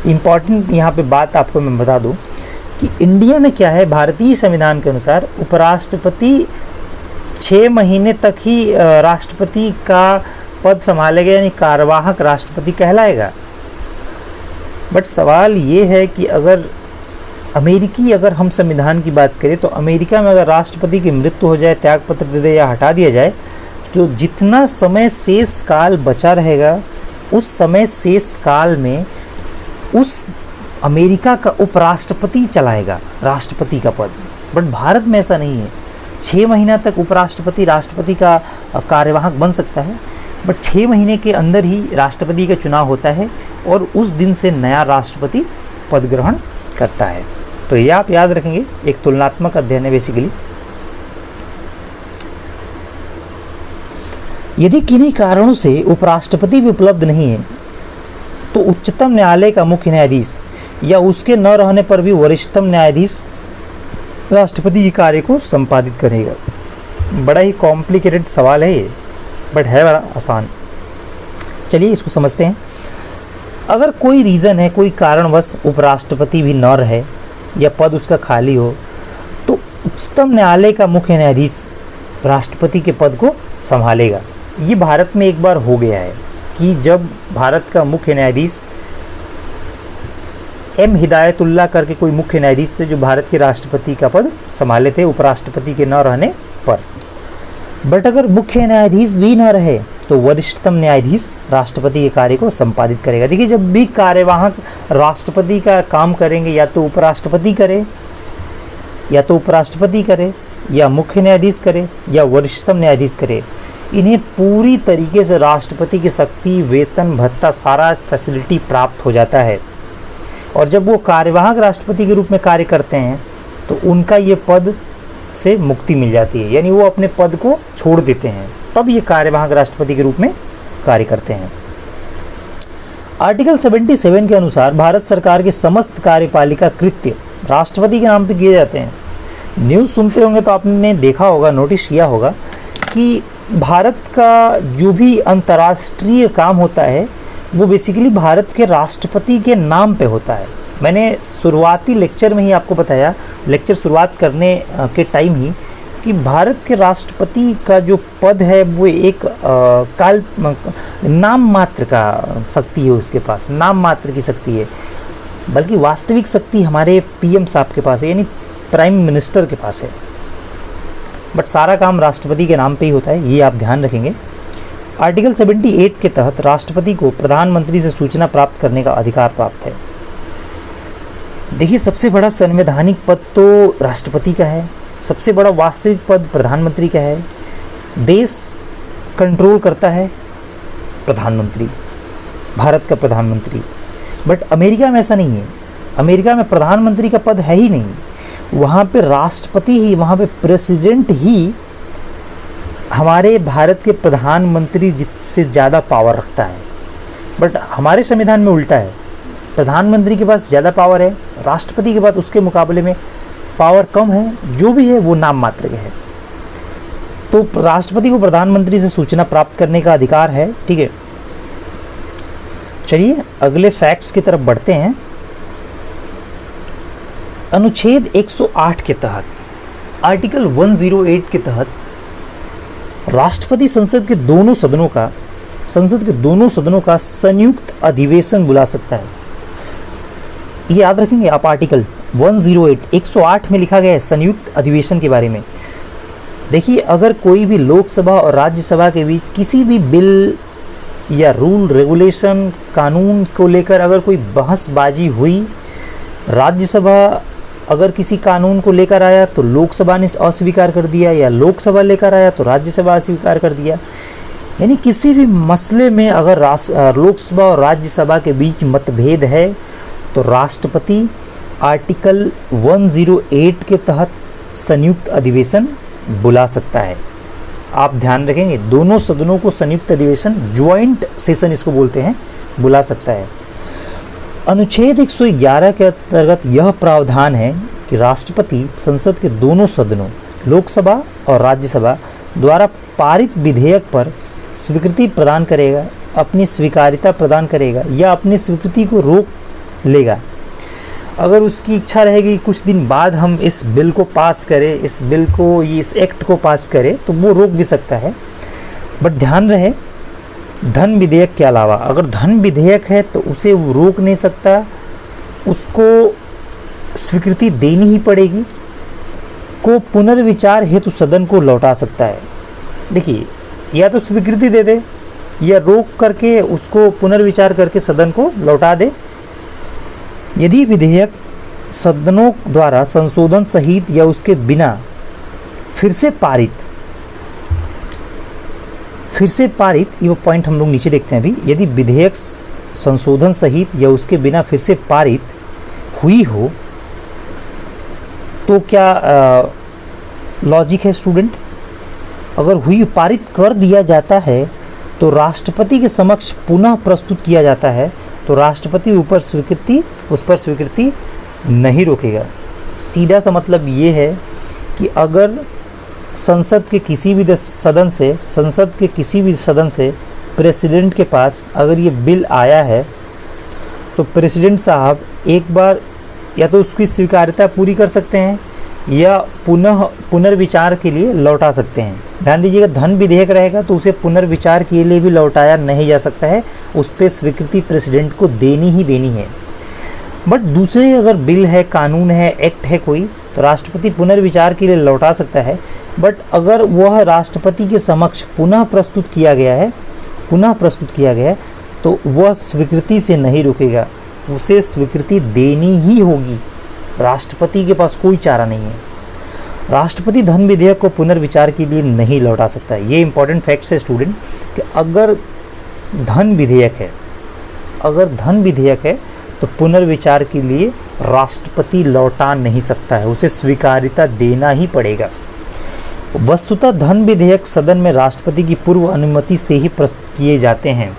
इम्पॉर्टेंट यहाँ पे बात आपको मैं बता दूँ कि इंडिया में क्या है, भारतीय संविधान के अनुसार उपराष्ट्रपति 6 महीने तक ही राष्ट्रपति का पद संभालेगा, यानी कार्यवाहक राष्ट्रपति कहलाएगा। बट सवाल ये है कि अगर अमेरिकी अगर हम संविधान की बात करें तो अमेरिका में अगर राष्ट्रपति की मृत्यु हो जाए, त्यागपत्र दे दे या हटा दिया जाए, तो जितना समय शेष काल बचा रहेगा उस समय शेष काल में उस अमेरिका का उपराष्ट्रपति चलाएगा राष्ट्रपति का पद। बट भारत में ऐसा नहीं है। 6 महीना तक उपराष्ट्रपति राष्ट्रपति का कार्यवाहक बन सकता है, बट 6 महीने के अंदर ही राष्ट्रपति का चुनाव होता है और उस दिन से नया राष्ट्रपति पद ग्रहण करता है। तो ये आप याद रखेंगे, एक तुलनात्मक अध्ययन है बेसिकली। यदि किन्हीं कारणों से उपराष्ट्रपति भी उपलब्ध नहीं है तो उच्चतम न्यायालय का मुख्य न्यायाधीश या उसके न रहने पर भी वरिष्ठतम न्यायाधीश राष्ट्रपति के कार्य को संपादित करेगा। बड़ा ही कॉम्प्लिकेटेड सवाल है ये, बट है बड़ा आसान। चलिए इसको समझते हैं। अगर कोई रीज़न है, कोई कारणवश उपराष्ट्रपति भी न रहे या पद उसका खाली हो, तो उच्चतम न्यायालय का मुख्य न्यायाधीश राष्ट्रपति के पद को संभालेगा। ये भारत में एक बार हो गया है कि जब भारत का मुख्य न्यायाधीश एम हिदायतुल्लाह करके कोई मुख्य न्यायाधीश थे जो भारत के राष्ट्रपति का पद संभाले थे उपराष्ट्रपति के न रहने पर। बट अगर मुख्य न्यायाधीश भी न रहे तो वरिष्ठतम न्यायाधीश राष्ट्रपति के कार्य को संपादित करेगा। देखिए, जब भी कार्यवाहक राष्ट्रपति का काम करेंगे, या तो उपराष्ट्रपति करे या मुख्य न्यायाधीश करे या वरिष्ठतम न्यायाधीश करे, इन्हें पूरी तरीके से राष्ट्रपति की शक्ति, वेतन, भत्ता, सारा फैसिलिटी प्राप्त हो जाता है। और जब वो कार्यवाहक राष्ट्रपति के रूप में कार्य करते हैं तो उनका ये पद से मुक्ति मिल जाती है, यानी वो अपने पद को छोड़ देते हैं, तब ये कार्यवाहक राष्ट्रपति के रूप में कार्य करते हैं। आर्टिकल 77 के अनुसार भारत सरकार के समस्त कार्यपालिका कृत्य राष्ट्रपति के नाम पे किए जाते हैं। न्यूज़ सुनते होंगे तो आपने देखा होगा, नोटिस किया होगा कि भारत का जो भी अंतर्राष्ट्रीय काम होता है वो बेसिकली भारत के राष्ट्रपति के नाम पे होता है। मैंने शुरुआती लेक्चर में ही आपको बताया, लेक्चर शुरुआत करने के टाइम ही, कि भारत के राष्ट्रपति का जो पद है वो एक नाम मात्र का शक्ति है, उसके पास नाम मात्र की शक्ति है, बल्कि वास्तविक शक्ति हमारे पीएम साहब के पास है, यानी प्राइम मिनिस्टर के पास है। बट सारा काम राष्ट्रपति के नाम पे ही होता है, ये आप ध्यान रखेंगे। आर्टिकल 78 के तहत राष्ट्रपति को प्रधानमंत्री से सूचना प्राप्त करने का अधिकार प्राप्त है। देखिए, सबसे बड़ा संवैधानिक पद तो राष्ट्रपति का है, सबसे बड़ा वास्तविक पद प्रधानमंत्री का है। देश कंट्रोल करता है प्रधानमंत्री, भारत का प्रधानमंत्री। बट अमेरिका में ऐसा नहीं है। अमेरिका में प्रधानमंत्री का पद है ही नहीं, वहाँ पे राष्ट्रपति ही, वहाँ पे प्रेसिडेंट ही हमारे भारत के प्रधानमंत्री से ज़्यादा पावर रखता है। बट हमारे संविधान में उल्टा है, प्रधानमंत्री के पास ज़्यादा पावर है, राष्ट्रपति के पास उसके मुकाबले में पावर कम है, जो भी है वो नाम मात्र के है। तो राष्ट्रपति को प्रधानमंत्री से सूचना प्राप्त करने का अधिकार है, ठीक है। चलिए अगले फैक्ट्स की तरफ बढ़ते हैं। अनुच्छेद 108 के तहत, आर्टिकल 108 के तहत राष्ट्रपति संसद के दोनों सदनों का संयुक्त अधिवेशन बुला सकता है। ये याद रखेंगे आप, आर्टिकल 108 में लिखा गया है संयुक्त अधिवेशन के बारे में। देखिए, अगर कोई भी लोकसभा और राज्यसभा के बीच किसी भी बिल या रूल, रेगुलेशन, कानून को लेकर अगर कोई बहसबाजी हुई, राज्यसभा अगर किसी कानून को लेकर आया तो लोकसभा ने अस्वीकार कर दिया, या लोकसभा लेकर आया तो राज्यसभा अस्वीकार कर दिया, यानी किसी भी मसले में अगर लोकसभा और राज्यसभा के बीच मतभेद है तो राष्ट्रपति आर्टिकल 108 के तहत संयुक्त अधिवेशन बुला सकता है। आप ध्यान रखेंगे, दोनों सदनों को संयुक्त अधिवेशन, ज्वाइंट सेशन इसको बोलते हैं, बुला सकता है। अनुच्छेद 111 के अंतर्गत यह प्रावधान है कि राष्ट्रपति संसद के दोनों सदनों, लोकसभा और राज्यसभा द्वारा पारित विधेयक पर स्वीकृति प्रदान करेगा, अपनी स्वीकार्यता प्रदान करेगा या अपनी स्वीकृति को रोक लेगा। अगर उसकी इच्छा रहेगी कुछ दिन बाद हम इस बिल को पास करें, इस एक्ट को पास करें, तो वो रोक भी सकता है। बट ध्यान रहे, धन विधेयक के अलावा अगर धन विधेयक है तो उसे वो रोक नहीं सकता, उसको स्वीकृति देनी ही पड़ेगी, को पुनर्विचार हेतु सदन को लौटा सकता है। देखिए, या तो स्वीकृति दे दे या रोक करके उसको पुनर्विचार करके सदन को लौटा दे। यदि विधेयक सदनों द्वारा संशोधन सहित या उसके बिना फिर से पारित, ये पॉइंट हम लोग नीचे देखते हैं अभी। यदि विधेयक संशोधन सहित या उसके बिना फिर से पारित हुई हो तो क्या लॉजिक है स्टूडेंट, अगर हुई पारित कर दिया जाता है तो राष्ट्रपति के समक्ष पुनः प्रस्तुत किया जाता है तो राष्ट्रपति उस पर स्वीकृति नहीं रोकेगा। सीधा सा मतलब ये है कि अगर संसद के किसी भी सदन से प्रेसिडेंट के पास अगर ये बिल आया है तो प्रेसिडेंट साहब एक बार या तो उसकी स्वीकार्यता पूरी कर सकते हैं या पुनर्विचार के लिए लौटा सकते हैं। ध्यान दीजिएगा, धन विधेयक रहेगा तो उसे पुनर्विचार के लिए भी लौटाया नहीं जा सकता है, उस पर स्वीकृति प्रेसिडेंट को देनी ही देनी है। बट दूसरे अगर बिल है, कानून है, एक्ट है कोई, तो राष्ट्रपति पुनर्विचार के लिए लौटा सकता है। बट अगर वह राष्ट्रपति के समक्ष पुनः प्रस्तुत किया गया है तो वह स्वीकृति से नहीं रुकेगा, उसे स्वीकृति देनी ही होगी। राष्ट्रपति के पास कोई चारा नहीं है। राष्ट्रपति धन विधेयक को पुनर्विचार के लिए नहीं लौटा सकता है। ये इंपॉर्टेंट फैक्ट्स है स्टूडेंट कि अगर धन विधेयक है तो पुनर्विचार के लिए राष्ट्रपति लौटा नहीं सकता है, उसे स्वीकार्यता देना ही पड़ेगा। वस्तुतः धन विधेयक सदन में राष्ट्रपति की पूर्व अनुमति से ही प्रस्तुत किए जाते हैं।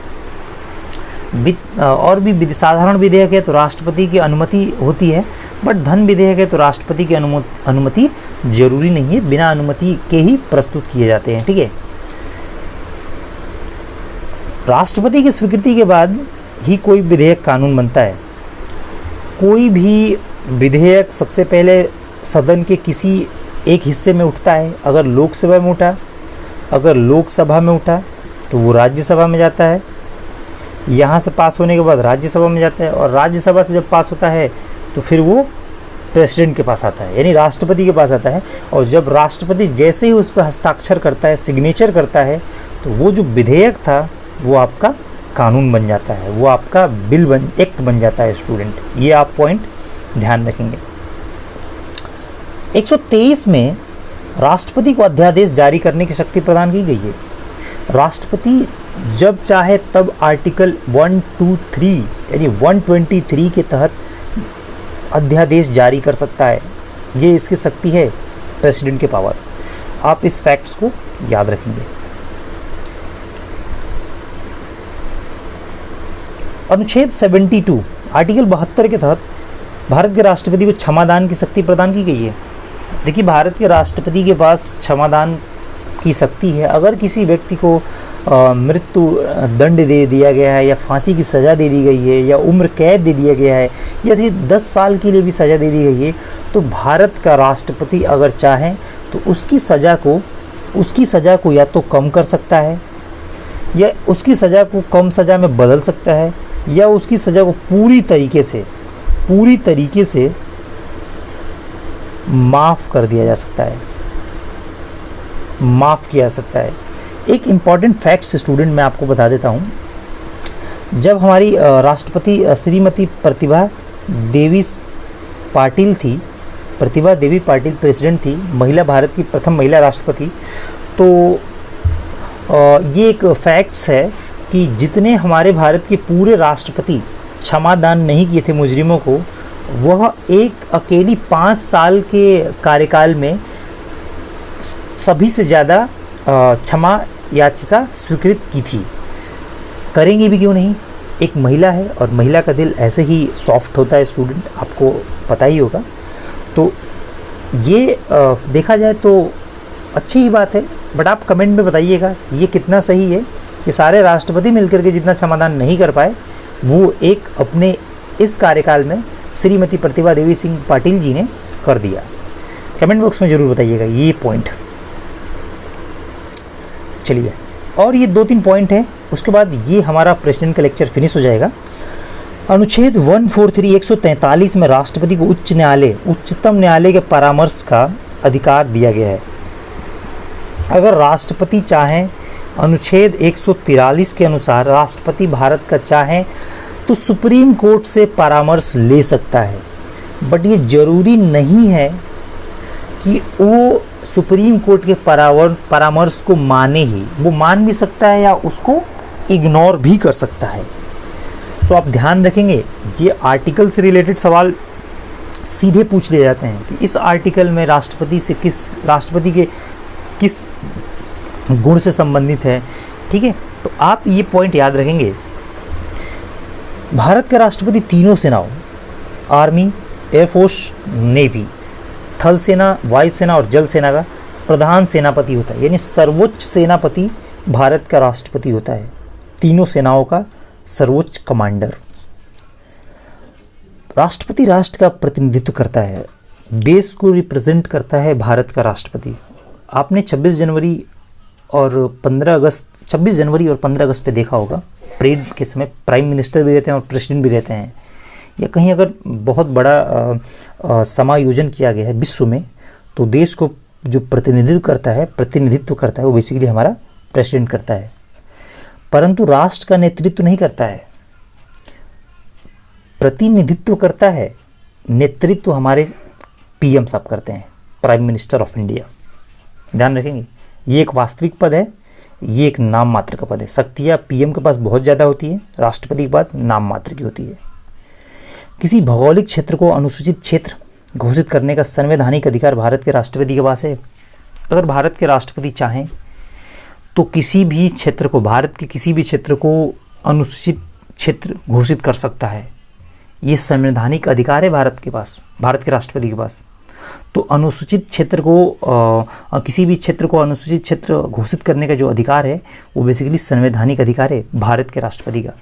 और भी साधारण विधेयक है तो राष्ट्रपति की अनुमति होती है, बट धन विधेयक है तो राष्ट्रपति की अनुमति जरूरी नहीं है, बिना अनुमति के ही प्रस्तुत किए जाते हैं। ठीक है, राष्ट्रपति की स्वीकृति के बाद ही कोई विधेयक कानून बनता है। कोई भी विधेयक सबसे पहले सदन के किसी एक हिस्से में उठता है। अगर लोकसभा में उठा तो वो राज्यसभा में जाता है, यहाँ से पास होने के बाद राज्यसभा में जाता है, और राज्यसभा से जब पास होता है तो फिर वो प्रेसिडेंट के पास आता है, यानी राष्ट्रपति के पास आता है। और जब राष्ट्रपति जैसे ही उस पर हस्ताक्षर करता है, सिग्नेचर करता है, तो वो जो विधेयक था वो आपका कानून बन जाता है, वो आपका एक्ट बन जाता है स्टूडेंट। ये आप पॉइंट ध्यान रखेंगे। 123 में राष्ट्रपति को अध्यादेश जारी करने की शक्ति प्रदान की गई है। राष्ट्रपति जब चाहे तब आर्टिकल 123 यानी 123 के तहत अध्यादेश जारी कर सकता है। ये इसकी शक्ति है, प्रेसिडेंट के पावर। आप इस फैक्ट्स को याद रखेंगे। अनुच्छेद 72 आर्टिकल 72 के तहत भारत के राष्ट्रपति को क्षमादान की शक्ति प्रदान की गई है। देखिए, भारत के राष्ट्रपति के पास क्षमादान की शक्ति है। अगर किसी व्यक्ति को मृत्यु दंड दे दिया गया है या फांसी की सज़ा दे दी गई है या उम्र कैद दे दिया गया है या 10 साल के लिए भी सज़ा दे दी गई है, तो भारत का राष्ट्रपति अगर चाहे तो उसकी सज़ा को या तो कम कर सकता है या उसकी सज़ा को कम सज़ा में बदल सकता है या उसकी सज़ा को पूरी तरीके से माफ़ कर दिया जा सकता है, माफ़ किया जा सकता है। एक इम्पॉर्टेंट फैक्ट्स स्टूडेंट मैं आपको बता देता हूँ। जब हमारी राष्ट्रपति श्रीमती प्रतिभा देवी पाटिल प्रेसिडेंट थी, भारत की प्रथम महिला राष्ट्रपति, तो ये एक फैक्ट्स है कि जितने हमारे भारत के पूरे राष्ट्रपति क्षमादान नहीं किए थे मुजरिमों को, वह एक अकेली 5 साल के कार्यकाल में सभी से ज़्यादा क्षमा याचिका स्वीकृत की थी। करेंगे भी क्यों नहीं, एक महिला है और महिला का दिल ऐसे ही सॉफ्ट होता है स्टूडेंट, आपको पता ही होगा। तो ये देखा जाए तो अच्छी ही बात है, बट आप कमेंट में बताइएगा ये कितना सही है कि सारे राष्ट्रपति मिलकर के जितना क्षमादान नहीं कर पाए वो एक अपने इस कार्यकाल में श्रीमती प्रतिभा देवी सिंह पाटिल जी ने कर दिया। कमेंट बॉक्स में ज़रूर बताइएगा ये पॉइंट। चलिए, और ये 2-3 पॉइंट हैं, उसके बाद ये हमारा प्रेसिडेंट का लेक्चर फिनिश हो जाएगा। अनुच्छेद 143 143 में राष्ट्रपति को उच्चतम न्यायालय के परामर्श का अधिकार दिया गया है। अगर राष्ट्रपति चाहें, अनुच्छेद 143 के अनुसार राष्ट्रपति भारत का चाहें तो सुप्रीम कोर्ट से परामर्श ले सकता है, बट ये ज़रूरी नहीं है कि वो सुप्रीम कोर्ट के परामर्श को माने ही। वो मान भी सकता है या उसको इग्नोर भी कर सकता है। सो आप ध्यान रखेंगे, ये आर्टिकल से रिलेटेड सवाल सीधे पूछ लिए जाते हैं कि इस आर्टिकल में राष्ट्रपति के किस गुण से संबंधित है। ठीक है, तो आप ये पॉइंट याद रखेंगे। भारत का राष्ट्रपति तीनों सेनाओं, आर्मी, एयरफोर्स, नेवी, थल सेना, वायुसेना और जल सेना का प्रधान सेनापति होता है, यानी सर्वोच्च सेनापति भारत का राष्ट्रपति होता है, तीनों सेनाओं का सर्वोच्च कमांडर। राष्ट्रपति राष्ट्र का प्रतिनिधित्व करता है, देश को रिप्रेजेंट करता है भारत का राष्ट्रपति। आपने 26 जनवरी और 15 अगस्त पे देखा होगा, परेड के समय प्राइम मिनिस्टर भी रहते हैं और प्रेसिडेंट भी रहते हैं, या कहीं अगर बहुत बड़ा समायोजन किया गया है विश्व में, तो देश को जो प्रतिनिधित्व करता है वो बेसिकली हमारा प्रेसिडेंट करता है, परंतु राष्ट्र का नेतृत्व नहीं करता है, प्रतिनिधित्व करता है। नेतृत्व हमारे पीएम साहब करते हैं, प्राइम मिनिस्टर ऑफ इंडिया। ध्यान रखेंगे, ये एक वास्तविक पद है, ये एक नाम मात्र का पद है। शक्तियाँ पीएम के पास बहुत ज़्यादा होती है, राष्ट्रपति के पास नाम मात्र की होती है। किसी भौगोलिक क्षेत्र को अनुसूचित क्षेत्र घोषित करने का संवैधानिक अधिकार भारत के राष्ट्रपति के पास है। अगर भारत के राष्ट्रपति चाहें तो किसी भी क्षेत्र को, भारत के किसी भी क्षेत्र को अनुसूचित क्षेत्र घोषित कर सकता है। ये संवैधानिक अधिकार है भारत के पास, भारत के राष्ट्रपति के पास। तो अनुसूचित क्षेत्र को किसी भी क्षेत्र को अनुसूचित क्षेत्र घोषित करने का जो अधिकार है वो बेसिकली संवैधानिक अधिकार है भारत के राष्ट्रपति का।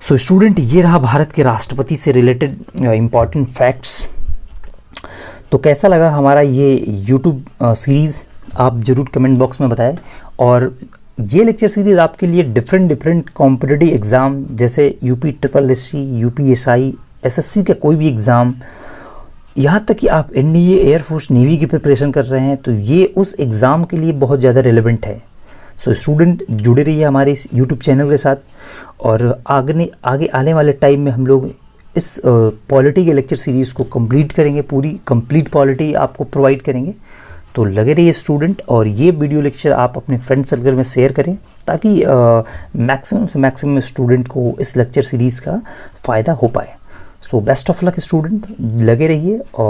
सो स्टूडेंट, ये रहा भारत के राष्ट्रपति से रिलेटेड इम्पॉर्टेंट फैक्ट्स। तो कैसा लगा हमारा ये यूट्यूब सीरीज़, आप ज़रूर कमेंट बॉक्स में बताएं। और ये लेक्चर सीरीज़ आपके लिए डिफरेंट कॉम्पिटिटिव एग्ज़ाम जैसे UPSSC, UPSI, SSC का कोई भी एग्ज़ाम, यहाँ तक कि आप NDA, एयरफोर्स, नेवी की प्रिपरेशन कर रहे हैं, तो ये उस एग्ज़ाम के लिए बहुत ज़्यादा रेलेवेंट है। सो स्टूडेंट, जुड़े रहिए हमारे इस यूट्यूब चैनल के साथ, और आगे आने वाले टाइम में हम लोग इस पॉलिटी के लेक्चर सीरीज़ को कंप्लीट करेंगे, पूरी कंप्लीट पॉलिटी आपको प्रोवाइड करेंगे। तो लगे रहिए स्टूडेंट, और ये वीडियो लेक्चर आप अपने फ्रेंड सर्कल में शेयर करें ताकि मैक्सिमम से मैक्सिमम स्टूडेंट को इस लेक्चर सीरीज़ का फ़ायदा हो पाए। So best of luck student, लगे रहिए। और